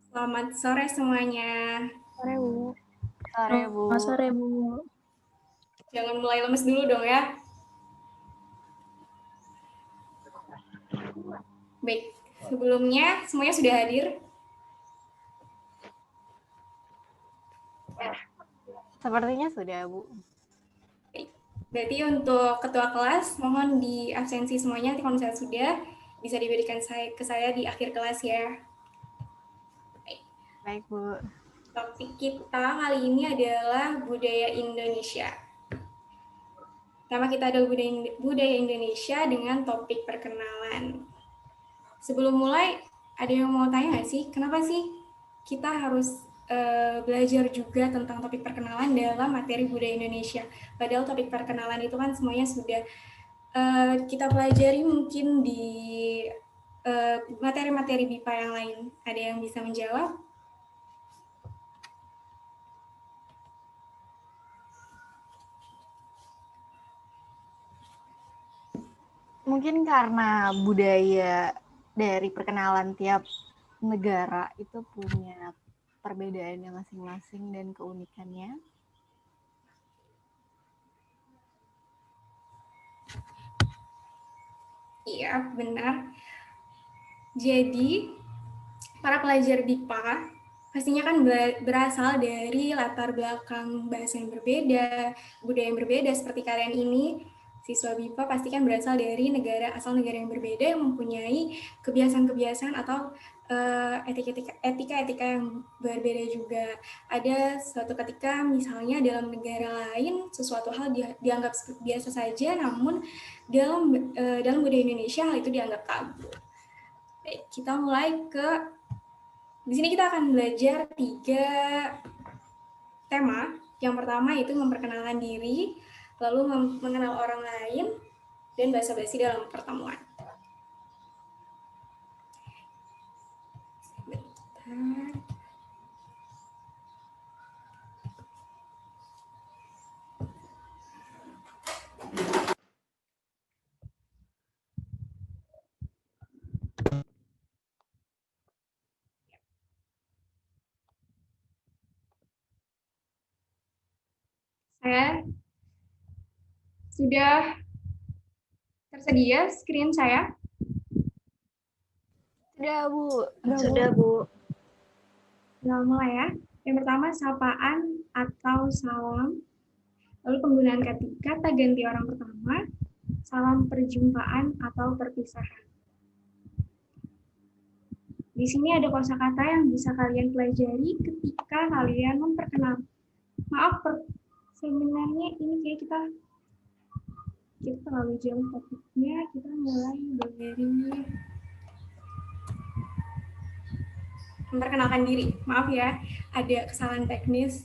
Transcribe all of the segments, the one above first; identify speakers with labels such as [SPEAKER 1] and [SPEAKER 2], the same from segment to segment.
[SPEAKER 1] Selamat sore semuanya.
[SPEAKER 2] Sore, Bu.
[SPEAKER 3] Sore, Bu.
[SPEAKER 2] Sore, Bu.
[SPEAKER 1] Jangan mulai lemes dulu dong ya. Baik, sebelumnya semuanya sudah hadir.
[SPEAKER 3] Sepertinya sudah, Bu.
[SPEAKER 1] Baik. Berarti untuk ketua kelas, mohon di absensi semuanya. Nanti kalau misalnya sudah, bisa diberikan ke saya di akhir kelas ya.
[SPEAKER 3] Baik, Bu.
[SPEAKER 1] Topik kita kali ini adalah budaya Indonesia. Tema kita adalah budaya Indonesia dengan topik perkenalan. Sebelum mulai, ada yang mau tanya nggak sih, kenapa sih kita harus belajar juga tentang topik perkenalan dalam materi budaya Indonesia? Padahal topik perkenalan itu kan semuanya sudah kita pelajari mungkin di materi-materi BIPA yang lain. Ada yang bisa menjawab?
[SPEAKER 3] Mungkin karena budaya dari perkenalan tiap negara itu punya perbedaannya masing-masing dan keunikannya.
[SPEAKER 1] Iya, benar. Jadi, para pelajar BIPA pastinya kan berasal dari latar belakang bahasa yang berbeda, budaya yang berbeda. Seperti kalian ini, siswa BIPA pasti kan berasal dari asal negara yang berbeda yang mempunyai kebiasaan-kebiasaan atau etika-etika yang berbeda juga. Ada suatu ketika misalnya dalam negara lain sesuatu hal dianggap biasa saja, namun dalam budaya Indonesia hal itu dianggap tabu. Baik, kita mulai di sini kita akan belajar 3 tema. Yang pertama itu memperkenalkan diri, lalu mengenal orang lain, dan basa-basi dalam pertemuan. Saya sudah tersedia screen saya?
[SPEAKER 3] Sudah, Bu.
[SPEAKER 2] Sudah, Bu.
[SPEAKER 1] Kita mulai ya. Yang pertama sapaan atau salam. Lalu penggunaan kata ganti orang pertama, salam perjumpaan atau perpisahan. Di sini ada kosakata yang bisa kalian pelajari ketika kalian memperkenalkan. Maaf, sebenarnya ini kayak kita terlalu jauh topiknya. Kita mulai dari memperkenalkan diri. Maaf ya, ada kesalahan teknis.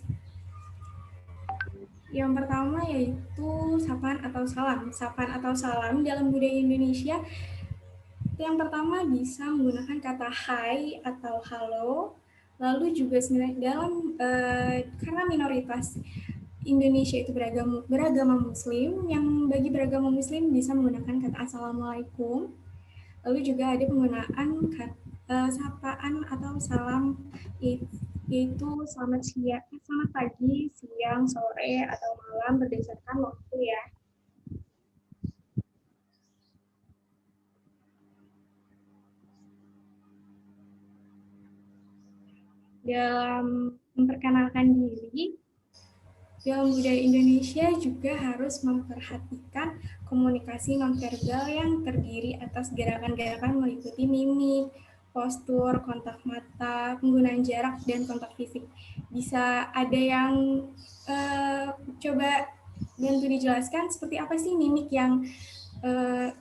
[SPEAKER 1] Yang pertama yaitu sapaan atau salam. Sapaan atau salam dalam budaya Indonesia yang pertama bisa menggunakan kata hai atau halo. Lalu juga sebenarnya dalam karena minoritas Indonesia itu beragama Muslim, yang bagi beragama Muslim bisa menggunakan kata assalamualaikum. Lalu juga ada penggunaan sapaan atau salam yaitu selamat pagi, siang, sore, atau malam berdasarkan waktu ya. Dalam memperkenalkan diri, dalam budaya Indonesia juga harus memperhatikan komunikasi nonverbal yang terdiri atas gerakan-gerakan meliputi mimik, postur, kontak mata, penggunaan jarak, dan kontak fisik. Bisa ada yang coba bantu dijelaskan seperti apa sih mimik yang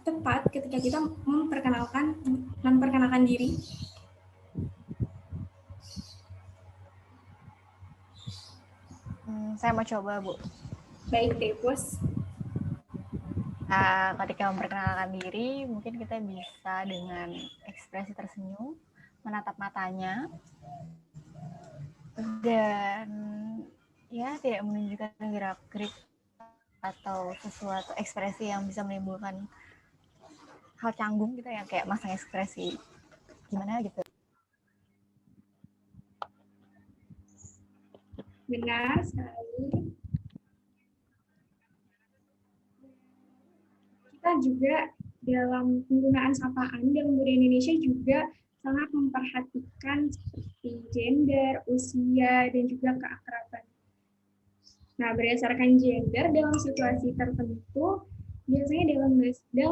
[SPEAKER 1] tepat ketika kita memperkenalkan diri?
[SPEAKER 3] Saya mau coba, Bu.
[SPEAKER 1] Baik, Depus.
[SPEAKER 3] Ketika memperkenalkan diri, mungkin kita bisa dengan ekspresi tersenyum, menatap matanya, dan ya tidak menunjukkan gerak-gerik atau sesuatu ekspresi yang bisa menimbulkan hal canggung gitu ya, kayak masang ekspresi gimana gitu.
[SPEAKER 1] Benar sekali. Kita juga dalam penggunaan sapaan dalam budaya Indonesia juga sangat memperhatikan seperti gender, usia, dan juga keakraban. Nah, berdasarkan gender dalam situasi tertentu, biasanya dalam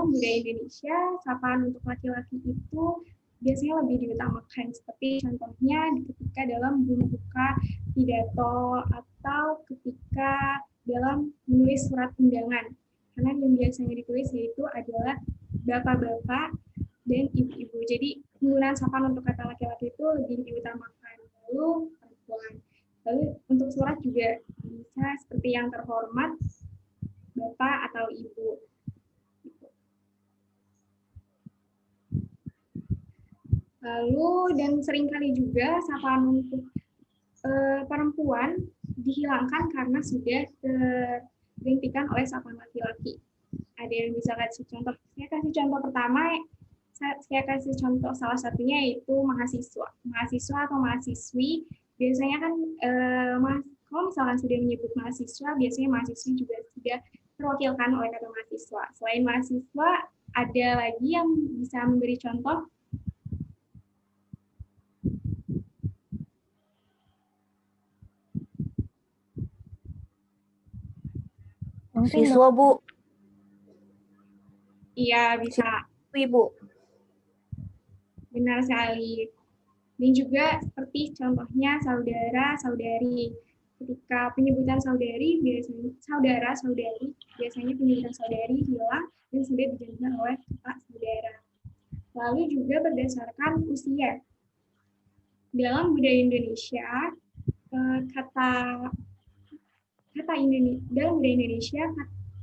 [SPEAKER 1] budaya Indonesia, sapaan untuk laki-laki itu biasanya lebih diutamakan. Seperti contohnya ketika dalam membuka pidato atau ketika dalam menulis surat undangan. Karena yang biasanya ditulis yaitu adalah bapak-bapak dan ibu-ibu. Jadi penggunaan sapaan untuk kata laki-laki itu lebih diutamakan. Lalu perempuan. Lalu untuk surat juga bisa seperti yang terhormat bapak atau ibu. Lalu dan seringkali juga sapaan untuk perempuan dihilangkan karena sudah tergantikan oleh sapaan laki-laki. Ada yang bisa kasih contoh? Saya kasih contoh pertama. Saya kasih contoh salah satunya yaitu mahasiswa atau mahasiswi. Biasanya kan kalau misalkan sudah menyebut mahasiswa, biasanya mahasiswi juga sudah terwakilkan oleh kata mahasiswa. Selain mahasiswa, ada lagi yang bisa memberi contoh?
[SPEAKER 2] Siswa, Bu.
[SPEAKER 1] Iya, bisa.
[SPEAKER 2] Ibu.
[SPEAKER 1] Benar sekali. Dan juga seperti contohnya saudara, saudari. Ketika penyebutan saudari, biasanya saudara, saudari, biasanya penyebutan saudari hilang dan sudah digantikan oleh kata saudara. Lalu juga berdasarkan usia. Dalam budaya Indonesia, dalam budaya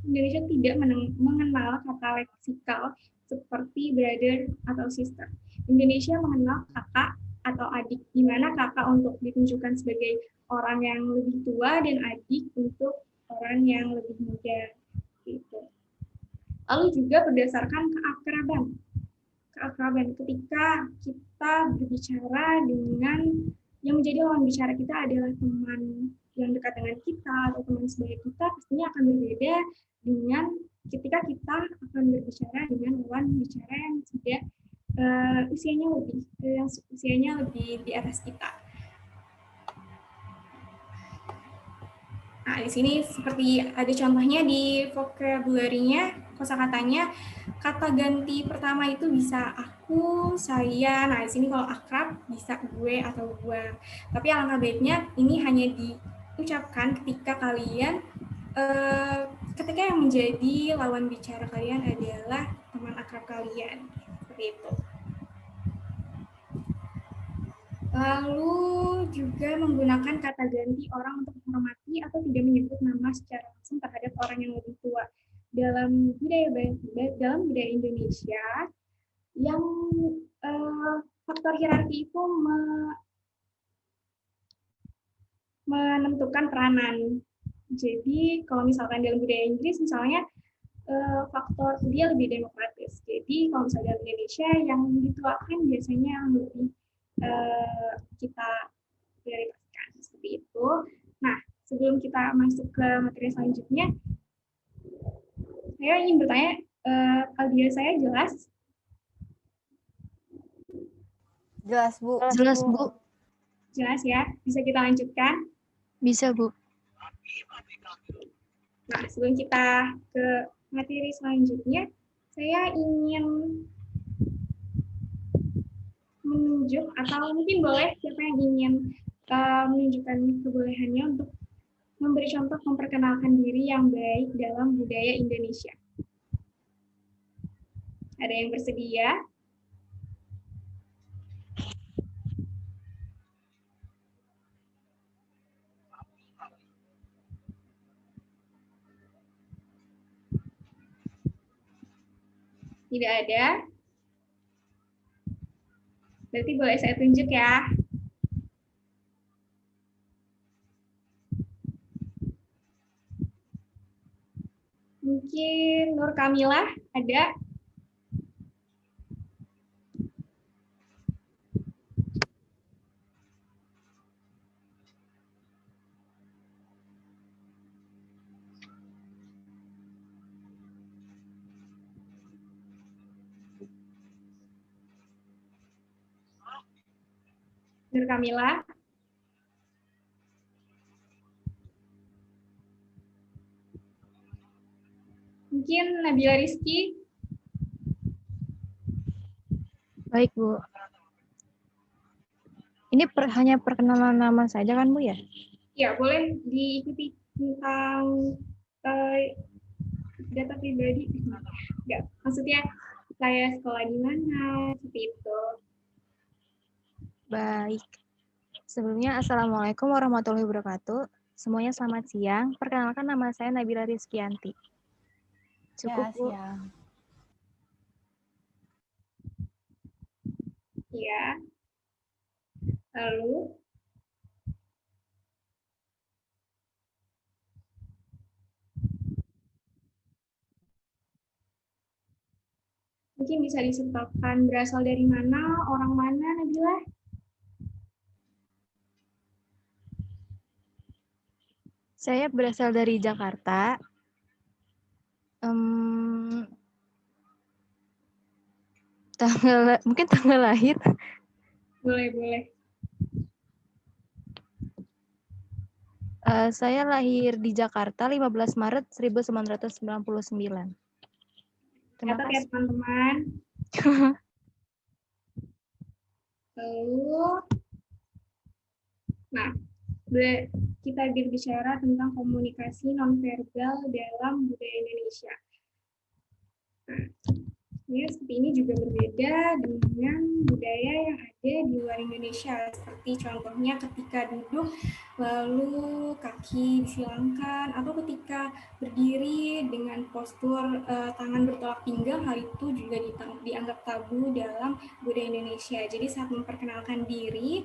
[SPEAKER 1] Indonesia tidak mengenal kata leksikal seperti brother atau sister. Indonesia mengenal kakak atau adik, di mana kakak untuk ditunjukkan sebagai orang yang lebih tua dan adik untuk orang yang lebih muda. Gitu. Lalu juga berdasarkan keakraban. Ketika kita berbicara dengan yang menjadi lawan bicara kita adalah teman yang dekat dengan kita atau teman sebaya kita, pastinya akan berbeda dengan ketika kita akan berbicara dengan lawan bicara yang sudah usianya lebih di atas kita. Nah, di sini seperti ada contohnya di vocabulary-nya, kosakatanya, kata ganti pertama itu bisa aku, saya. Nah, di sini kalau akrab bisa gue atau gua. Tapi alangkah baiknya ini hanya diucapkan ketika kalian ketika yang menjadi lawan bicara kalian adalah teman akrab kalian. Seperti itu. Lalu juga menggunakan kata ganti orang untuk menghormati atau tidak menyebut nama secara langsung terhadap orang yang lebih tua. Dalam budaya Indonesia, yang faktor hierarki itu menentukan peranan. Jadi kalau misalkan dalam budaya Inggris misalnya faktor dia lebih demokratis. Jadi kalau misalnya dalam Indonesia yang dituakan biasanya yang lebih kita prioritaskan seperti itu. Nah, sebelum kita masuk ke materi selanjutnya, saya ingin bertanya, audio saya jelas?
[SPEAKER 3] Jelas, Bu.
[SPEAKER 2] Jelas, Bu.
[SPEAKER 1] Jelas ya? Bisa kita lanjutkan?
[SPEAKER 2] Bisa, Bu.
[SPEAKER 1] Nah, sebelum kita ke materi selanjutnya, saya ingin menunjuk, atau mungkin boleh siapa yang ingin menunjukkan kebolehannya untuk memberi contoh memperkenalkan diri yang baik dalam budaya Indonesia. Ada yang bersedia? Tidak ada? Berarti boleh saya tunjuk ya. Mungkin Nur Kamila ada? Nur Kamila. Mungkin Nabila Rizky.
[SPEAKER 2] Baik, Bu. Ini hanya perkenalan nama saja kan, Bu ya?
[SPEAKER 1] Ya, boleh diikuti tentang data pribadi. Enggak, maksudnya saya sekolah di mana, seperti itu.
[SPEAKER 2] Baik. Sebelumnya, Assalamualaikum warahmatullahi wabarakatuh. Semuanya selamat siang. Perkenalkan nama saya Nabila Rizkyanti. Cukup,
[SPEAKER 3] Ya,
[SPEAKER 2] Bu.
[SPEAKER 3] siang.
[SPEAKER 1] Ya. Lalu, mungkin bisa disertakan berasal dari mana, orang mana, Nabila?
[SPEAKER 2] Saya berasal dari Jakarta. Mungkin tanggal lahir.
[SPEAKER 1] Boleh.
[SPEAKER 2] Saya lahir di Jakarta 15 Maret 1999. Terima
[SPEAKER 1] Catat ya,
[SPEAKER 2] kasih.
[SPEAKER 1] teman-teman. Lalu, nah, kita berbicara tentang komunikasi nonverbal dalam budaya Indonesia. Nah, seperti ini juga berbeda dengan budaya yang ada di luar Indonesia. Seperti contohnya ketika duduk, lalu kaki disilangkan, atau ketika berdiri dengan postur tangan bertolak pinggang, hal itu juga dianggap tabu dalam budaya Indonesia. Jadi saat memperkenalkan diri,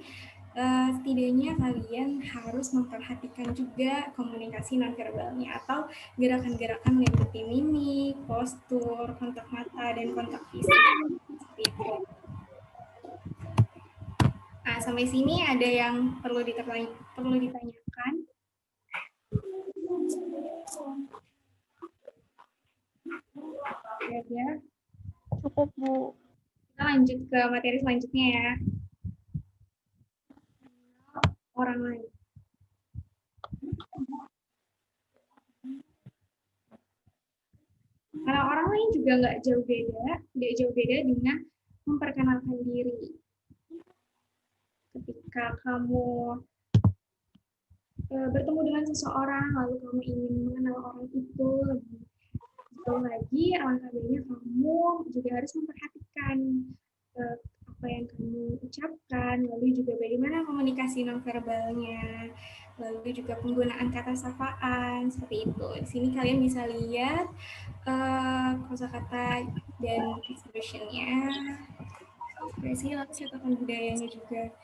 [SPEAKER 1] setidaknya kalian harus memperhatikan juga komunikasi nonverbalnya atau gerakan-gerakan meliputi mimik, postur, kontak mata, dan kontak fisik. Seperti itu. Nah, sampai sini ada yang perlu ditanyakan? Ya.
[SPEAKER 2] Cukup, Bu.
[SPEAKER 1] Kita lanjut ke materi selanjutnya ya. Orang lain. Karena orang lain juga nggak jauh beda dengan memperkenalkan diri. Ketika kamu bertemu dengan seseorang, lalu kamu ingin mengenal orang itu lebih jauh lagi, alangkah baiknya kamu juga harus memperhatikan apa yang kamu ucapkan, lalu juga bagaimana komunikasi nonverbalnya, lalu juga penggunaan kata sapaan, seperti itu. Di sini kalian bisa lihat kosakata dan expression-nya, ekspresi lalu catatan budayanya juga.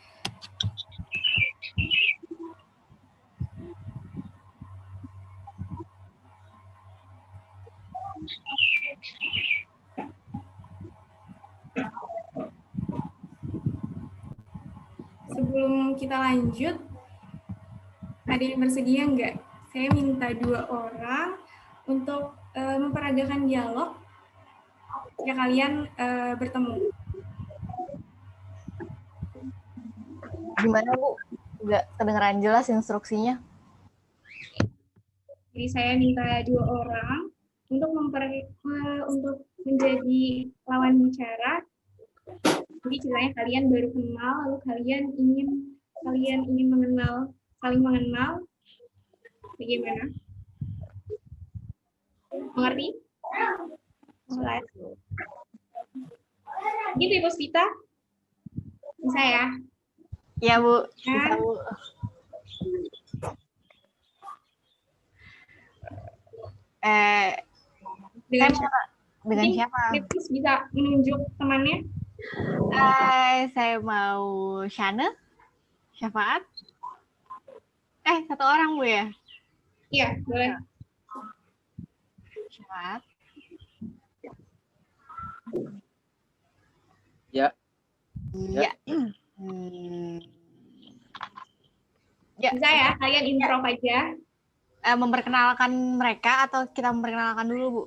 [SPEAKER 1] Sebelum kita lanjut, ada yang bersedia nggak? Saya minta 2 orang untuk memperagakan dialog jika kalian bertemu.
[SPEAKER 3] Gimana, Bu? Nggak kedengeran jelas instruksinya.
[SPEAKER 1] Jadi saya minta 2 orang untuk menjadi lawan bicara. Jadi ceritanya kalian baru kenal, lalu kalian ingin saling mengenal. Bagaimana? Mengerti? Gitu Ibu Spita? Bisa ya?
[SPEAKER 3] Iya, Bu. Bisa, Bu. Dengan siapa?
[SPEAKER 1] Terus bisa menunjuk temannya?
[SPEAKER 3] Saya mau Shana, Syafaat. Satu orang, Bu ya?
[SPEAKER 1] Iya, boleh.
[SPEAKER 3] Syafaat.
[SPEAKER 4] Ya.
[SPEAKER 3] Iya.
[SPEAKER 1] Ya. Bisa ya, kalian improv aja.
[SPEAKER 3] Memperkenalkan mereka atau kita memperkenalkan dulu, Bu?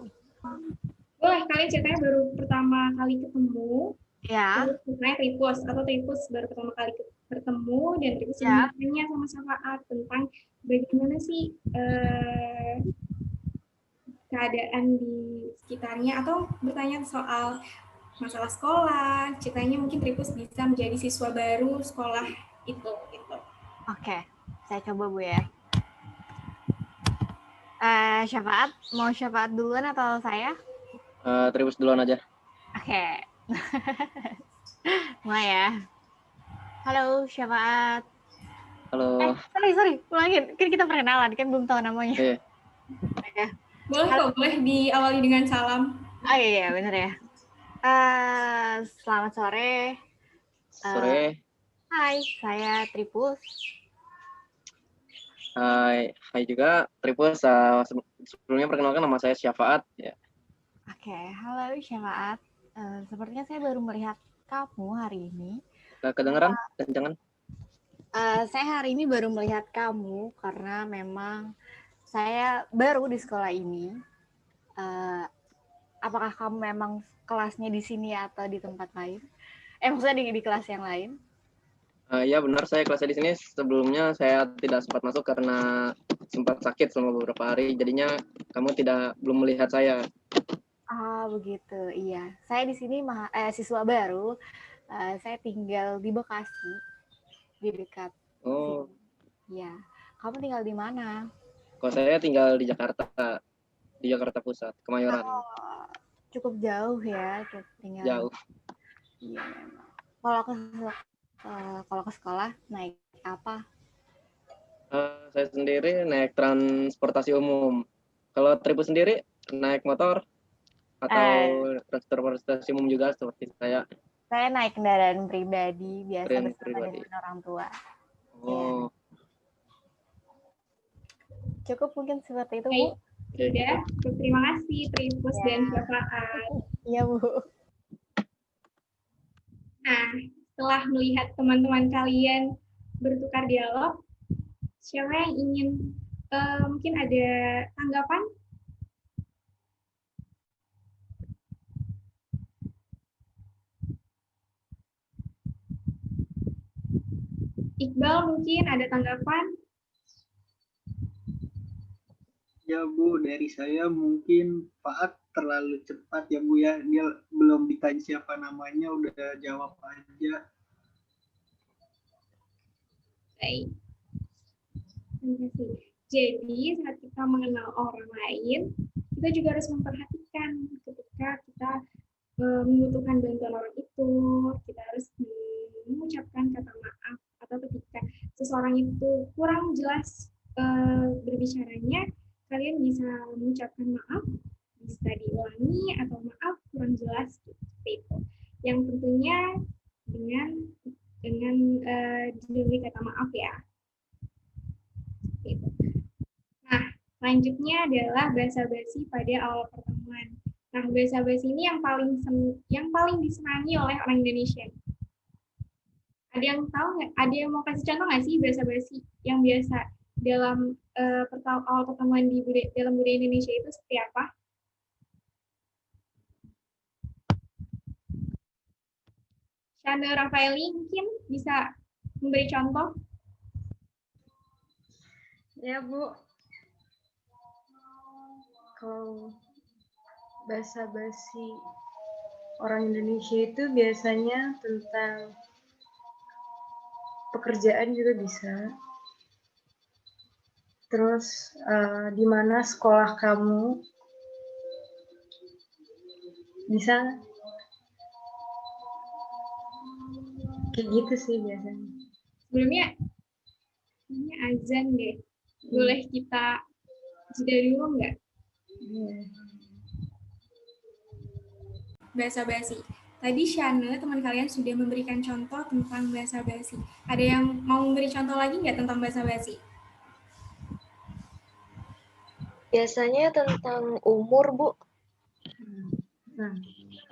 [SPEAKER 1] Boleh, kalian ceritanya baru pertama kali ketemu.
[SPEAKER 3] Ya.
[SPEAKER 1] Terus misalnya tripus baru pertama kali bertemu dan Tripus
[SPEAKER 3] Ya.
[SPEAKER 1] bertanya sama Syafaat tentang bagaimana sih keadaan di sekitarnya atau bertanya soal masalah sekolah, ceritanya mungkin Tripus bisa menjadi siswa baru sekolah itu gitu.
[SPEAKER 3] Oke, saya coba Bu ya. Syafaat, mau Syafaat duluan atau saya?
[SPEAKER 4] Tripus duluan aja.
[SPEAKER 3] Oke. Mulai ya. Halo Syafaat.
[SPEAKER 4] Halo.
[SPEAKER 3] Sorry, ulangin. Kan kita perkenalan, kan belum tahu namanya.
[SPEAKER 4] Iya.
[SPEAKER 3] Oke.
[SPEAKER 1] Boleh kok, boleh diawali dengan salam.
[SPEAKER 3] Oh iya, bener ya. Selamat sore.
[SPEAKER 4] Sore.
[SPEAKER 3] Hai, saya Tripus.
[SPEAKER 4] Hai juga Tripus. Sebelumnya perkenalkan nama saya Syafaat. Ya.
[SPEAKER 3] Oke, halo Syafaat. Sepertinya saya baru melihat kamu hari ini.
[SPEAKER 4] Gak kedengeran? Jangan.
[SPEAKER 3] Saya hari ini baru melihat kamu karena memang saya baru di sekolah ini. Apakah kamu memang kelasnya di sini atau di tempat lain? Maksudnya di kelas yang lain?
[SPEAKER 4] Ya benar, saya kelasnya di sini. Sebelumnya saya tidak sempat masuk karena sempat sakit selama beberapa hari. Jadinya kamu belum melihat saya.
[SPEAKER 3] Begitu. Iya. Saya di sini siswa baru. Saya tinggal di Bekasi, di dekat.
[SPEAKER 4] Oh.
[SPEAKER 3] Iya. Kamu tinggal di mana?
[SPEAKER 4] Kalau saya tinggal di Jakarta Pusat, Kemayoran.
[SPEAKER 3] Cukup jauh ya, tinggal.
[SPEAKER 4] Jauh.
[SPEAKER 3] Iya memang. Kalau ke sekolah naik apa?
[SPEAKER 4] Saya sendiri naik transportasi umum. Kalau Tripus sendiri naik motor atau transportasi umum juga seperti saya?
[SPEAKER 3] Saya naik kendaraan pribadi biasa bersama dengan orang tua.
[SPEAKER 4] Oh.
[SPEAKER 3] Ya. Cukup mungkin seperti itu, Bu.
[SPEAKER 1] Sudah. Terima kasih Tripus dan Syafaat.
[SPEAKER 3] Iya, Bu.
[SPEAKER 1] Nah, setelah melihat teman-teman kalian bertukar dialog, siapa yang ingin mungkin ada tanggapan? Iqbal mungkin ada tanggapan?
[SPEAKER 5] Ya Bu, dari saya mungkin Faat terlalu cepat ya Bu ya. Dia belum ditanya siapa namanya, udah jawab aja.
[SPEAKER 1] Baik. Terima kasih. Jadi saat kita mengenal orang lain, kita juga harus memperhatikan ketika kita membutuhkan bantuan orang itu, kita harus mengucapkan kata maaf, atau ketika seseorang itu kurang jelas berbicaranya, kalian bisa mengucapkan maaf, bisa diulangi, atau maaf kurang jelas seperti itu. Yang tentunya dengan diberi kata maaf ya. Gitu. Nah, selanjutnya adalah basa-basi pada awal pertemuan. Nah, basa-basi ini yang paling disenangi oleh orang Indonesia. Ada yang tahu nggak? Ada yang mau kasih contoh nggak sih basa-basi yang biasa dalam awal pertemuan dalam budaya Indonesia itu seperti apa? Chandra Rafaeli mungkin bisa memberi contoh.
[SPEAKER 6] Ya Bu, kalau basa-basi orang Indonesia itu biasanya tentang pekerjaan juga bisa. Terus di mana sekolah kamu bisa kayak gitu sih biasanya.
[SPEAKER 1] Sebelumnya ini azan deh. Boleh kita jeda dulu nggak? Basa-basi. Tadi Shana, teman kalian sudah memberikan contoh tentang basa-basi. Ada yang mau memberi contoh lagi nggak tentang basa-basi?
[SPEAKER 7] Biasanya tentang umur, Bu.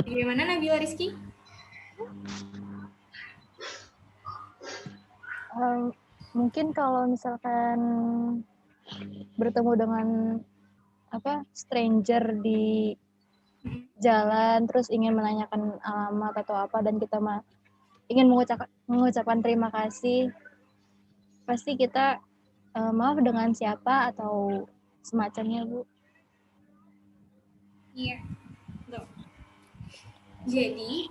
[SPEAKER 1] Bagaimana Nabila Rizky?
[SPEAKER 2] Mungkin kalau misalkan bertemu dengan stranger di jalan terus ingin menanyakan alamat atau apa dan kita ingin mengucapkan terima kasih, pasti kita maaf dengan siapa atau semacamnya, Bu.
[SPEAKER 1] Iya, betul. Jadi,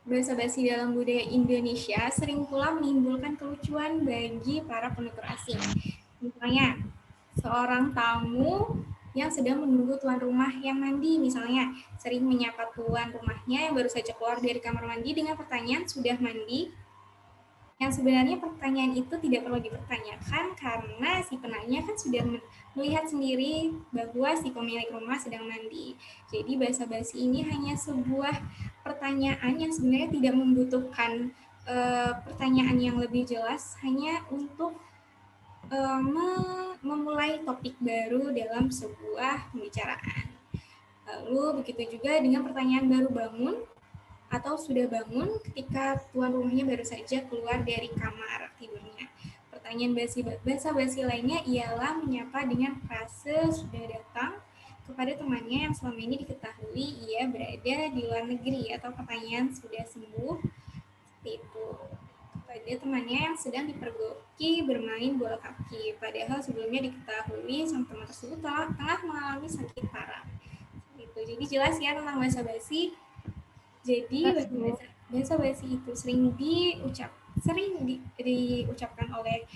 [SPEAKER 1] basa-basi dalam budaya Indonesia sering pula menimbulkan kelucuan bagi para penutur asing. Misalnya, seorang tamu yang sedang menunggu tuan rumah yang mandi, misalnya, sering menyapa tuan rumahnya yang baru saja keluar dari kamar mandi dengan pertanyaan, "Sudah mandi?" Yang sebenarnya pertanyaan itu tidak perlu dipertanyakan karena si penanya kan sudah melihat sendiri bahwa si pemilik rumah sedang mandi. Jadi basa-basi ini hanya sebuah pertanyaan yang sebenarnya tidak membutuhkan pertanyaan yang lebih jelas, hanya untuk memulai topik baru dalam sebuah pembicaraan. Lalu begitu juga dengan pertanyaan baru bangun atau sudah bangun ketika tuan rumahnya baru saja keluar dari kamar tidurnya. Pertanyaan basa-basi lainnya ialah menyapa dengan frase "sudah datang" kepada temannya yang selama ini diketahui ia berada di luar negeri, atau pertanyaan "sudah sembuh" seperti itu kepada temannya yang sedang dipergoki bermain bola kaki, padahal sebelumnya diketahui sang teman tersebut tengah mengalami sakit parah. Jadi jelas ya tentang basa-basi. Jadi basa-basi itu sering diucapkan oleh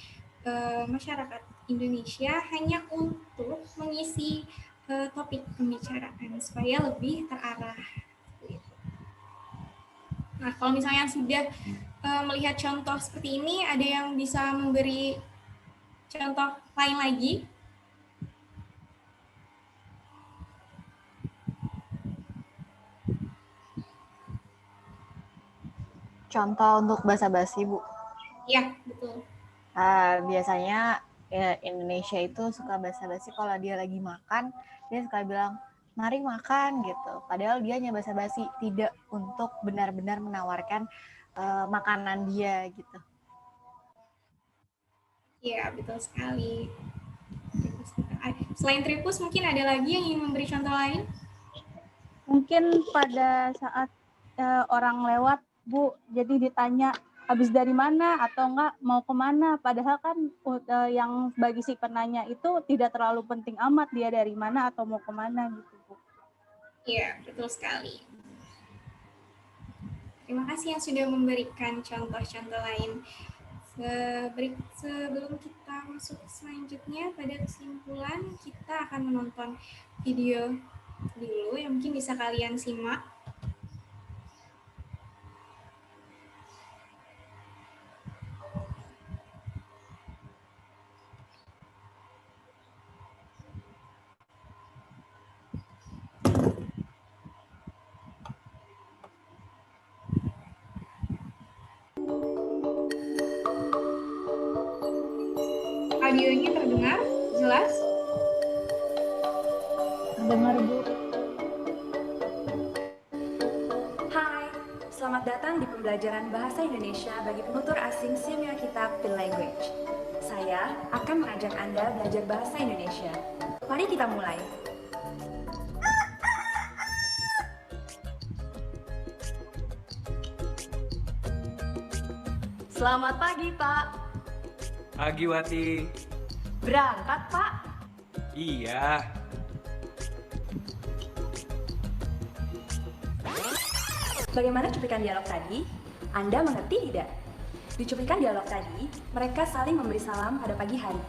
[SPEAKER 1] masyarakat Indonesia hanya untuk mengisi topik pembicaraan supaya lebih terarah. Nah, kalau misalnya sudah melihat contoh seperti ini, ada yang bisa memberi contoh lain lagi?
[SPEAKER 3] Contoh untuk basa-basi, Bu.
[SPEAKER 1] Iya, betul.
[SPEAKER 3] Biasanya Indonesia itu suka basa-basi kalau dia lagi makan, dia suka bilang, "Mari makan," gitu. Padahal dia hanya basa-basi, tidak untuk benar-benar menawarkan makanan dia gitu.
[SPEAKER 1] Iya, betul sekali. Selain tripus, mungkin ada lagi yang ingin memberi contoh lain?
[SPEAKER 8] Mungkin pada saat orang lewat, Bu, jadi ditanya habis dari mana atau enggak mau kemana, padahal kan yang bagi si penanya itu tidak terlalu penting amat dia dari mana atau mau kemana gitu, Bu.
[SPEAKER 1] Iya, betul sekali. Terima kasih yang sudah memberikan contoh-contoh lain. Sebelum kita masuk selanjutnya pada kesimpulan, kita akan menonton video dulu yang mungkin bisa kalian simak. Audionya terdengar jelas?
[SPEAKER 8] Terdengar, Bu.
[SPEAKER 9] Hai, selamat datang di pembelajaran Bahasa Indonesia bagi penutur asing Semioa Kitab The Language. Saya akan mengajak Anda belajar bahasa Indonesia. Mari kita mulai. Selamat pagi, Pak.
[SPEAKER 10] Pagi, Wati.
[SPEAKER 9] Berangkat, Pak?
[SPEAKER 10] Iya.
[SPEAKER 9] Bagaimana cuplikan dialog tadi? Anda mengerti tidak? Di cuplikan dialog tadi, mereka saling memberi salam pada pagi hari.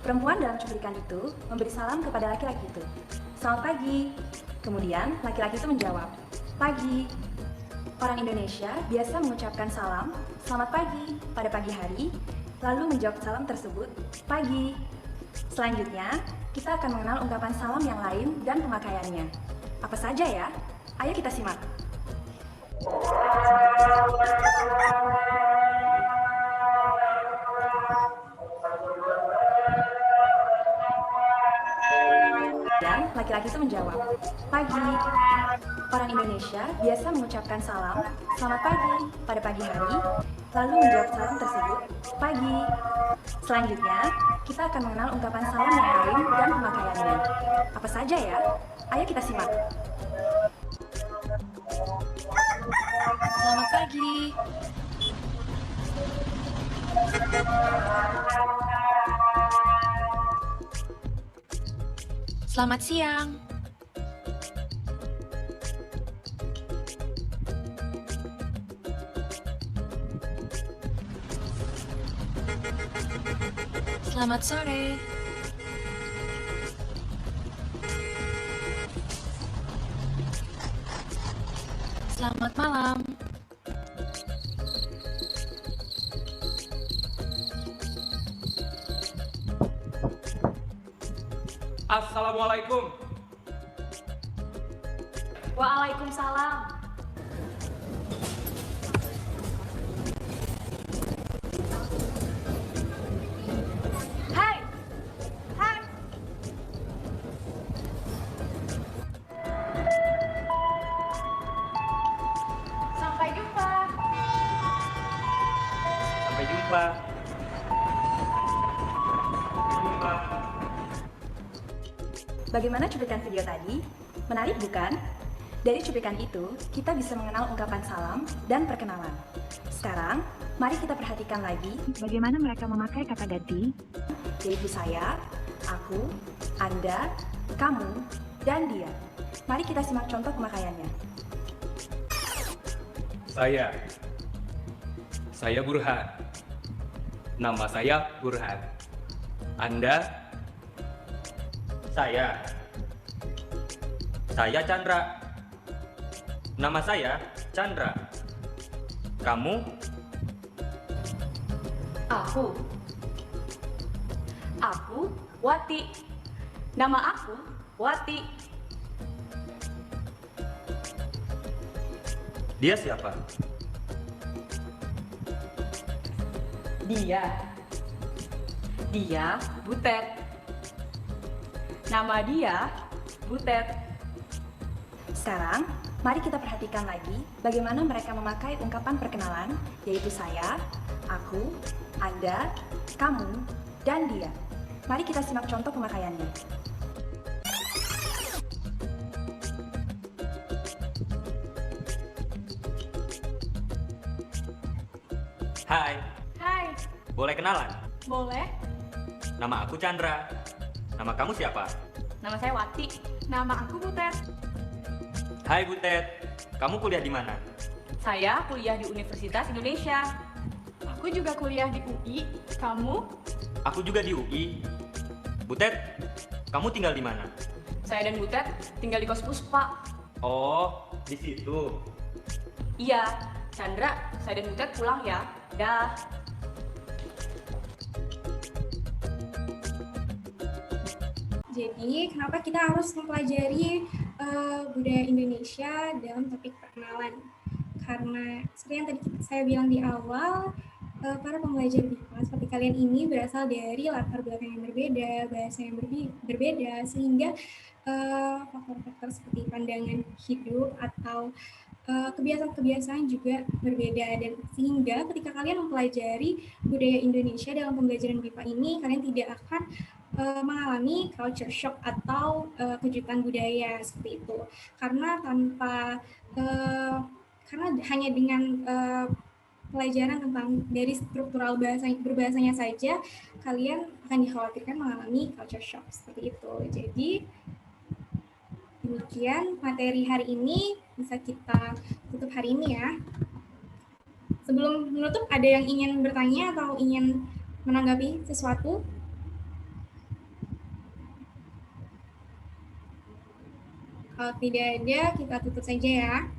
[SPEAKER 9] Perempuan dalam cuplikan itu memberi salam kepada laki-laki itu. "Selamat pagi." Kemudian laki-laki itu menjawab, "Pagi." Orang Indonesia biasa mengucapkan salam, "Selamat pagi," pada pagi hari, lalu menjawab salam tersebut, "Pagi." Selanjutnya, kita akan mengenal ungkapan salam yang lain dan pemakaiannya. Apa saja ya? Ayo kita simak. Dan laki-laki itu menjawab, "Pagi." Orang Indonesia biasa mengucapkan salam, "Selamat pagi," pada pagi hari, lalu menjawab salam tersebut, "Pagi." Selanjutnya, kita akan mengenal ungkapan salam yang lain dan pemakaiannya. Apa saja ya? Ayo kita simak.
[SPEAKER 11] Selamat pagi. Selamat siang. Selamat sore. Selamat malam.
[SPEAKER 10] Assalamualaikum.
[SPEAKER 9] Waalaikumsalam. Hai. Hai. Sampai jumpa.
[SPEAKER 10] Sampai jumpa.
[SPEAKER 9] Bagaimana cuplikan video tadi? Menarik bukan? Dari cuplikan itu, kita bisa mengenal ungkapan salam dan perkenalan. Sekarang, mari kita perhatikan lagi bagaimana mereka memakai kata ganti, yaitu saya, aku, Anda, kamu, dan dia. Mari kita simak contoh pemakaiannya.
[SPEAKER 10] Saya Burhan. Nama saya Burhan. Anda?
[SPEAKER 12] Saya Chandra. Nama saya Chandra. Kamu?
[SPEAKER 9] Aku Wati. Nama aku Wati.
[SPEAKER 12] Dia siapa?
[SPEAKER 9] Dia Butet. Nama dia Butet. Sekarang, mari kita perhatikan lagi bagaimana mereka memakai ungkapan perkenalan, yaitu saya, aku, Anda, kamu, dan dia. Mari kita simak contoh pemakaiannya.
[SPEAKER 12] Hai,
[SPEAKER 9] Hai,
[SPEAKER 12] boleh kenalan?
[SPEAKER 9] boleh?
[SPEAKER 12] Nama aku Chandra. Nama kamu siapa?
[SPEAKER 9] Nama saya Wati. Nama aku Butet.
[SPEAKER 12] Hai Butet, kamu kuliah di mana?
[SPEAKER 9] Saya kuliah di Universitas Indonesia. Aku juga kuliah di UI. Kamu?
[SPEAKER 12] Aku juga di UI. Butet, kamu tinggal di mana?
[SPEAKER 9] Saya dan Butet tinggal di kos Puspa.
[SPEAKER 12] Oh, di situ.
[SPEAKER 9] Iya, Chandra, saya dan Butet pulang ya. Dah.
[SPEAKER 1] Jadi, kenapa kita harus mempelajari budaya Indonesia dalam topik perkenalan? Karena seperti yang tadi saya bilang di awal, para pembelajar BIPA seperti kalian ini berasal dari latar belakang yang berbeda, bahasa yang berbeda, sehingga faktor-faktor seperti pandangan hidup atau kebiasaan-kebiasaan juga berbeda, dan sehingga ketika kalian mempelajari budaya Indonesia dalam pembelajaran BIPA ini, kalian tidak akan mengalami culture shock atau kejutan budaya seperti itu, karena hanya dengan pelajaran tentang dari struktural berbahasanya saja kalian akan dikhawatirkan mengalami culture shock seperti itu. Jadi demikian materi hari ini, bisa kita tutup hari ini ya. Sebelum menutup, ada yang ingin bertanya atau ingin menanggapi sesuatu? Kalau tidak ada, kita tutup saja ya.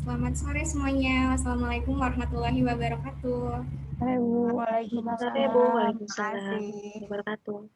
[SPEAKER 1] Selamat sore semuanya. Wassalamualaikum warahmatullahi wabarakatuh.
[SPEAKER 2] Waalaikumsalam.
[SPEAKER 7] Waalaikumsalam warahmatullahi wabarakatuh.